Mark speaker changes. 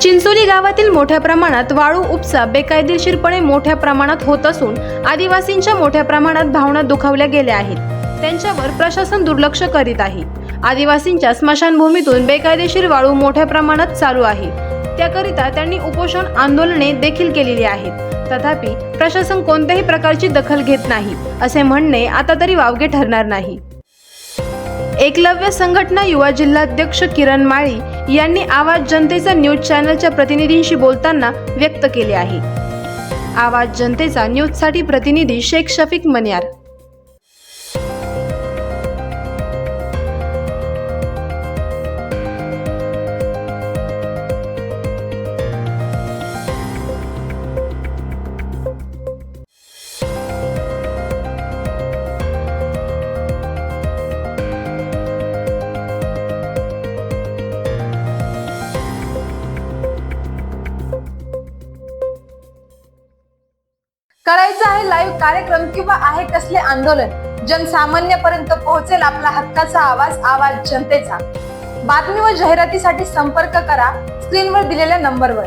Speaker 1: चिंचोली गावातील मोठ्या प्रमाणात वाळू उपसा बेकायदेशीरपणे मोठ्या प्रमाणात होत असून आदिवासींच्या मोठ्या प्रमाणात भावना दुखावल्या गेल्या आहेत. त्यांच्यावर प्रशासन दुर्लक्ष करीत आहे. आदिवासींच्या स्मशानभूमीतून बेकायदेशीर वाळू मोठ्या प्रमाणात चालू आहे. त्याकरिता त्यांनी उपोषण आंदोलने देखील केलेली आहेत. तथापि प्रशासन कोणत्याही प्रकारची दखल घेत नाही असे म्हणणे आता तरी वावगे ठरणार नाही. एकलव्य संघटना युवा जिल्हाध्यक्ष किरण माळी यांनी आवाज जनतेचा न्यूज चॅनलच्या प्रतिनिधींशी बोलताना व्यक्त केले आहे. आवाज जनतेचा न्यूजसाठी प्रतिनिधी शेख शफीक मन्यार.
Speaker 2: करायचं आहे लाईव्ह कार्यक्रम किंवा आहे कसले आंदोलन, जनसामान्यापर्यंत पोहोचेल आपला हक्काचा आवाज, आवाज जनतेचा. बातमी व जाहिरातीसाठी संपर्क करा स्क्रीनवर दिलेल्या नंबरवर.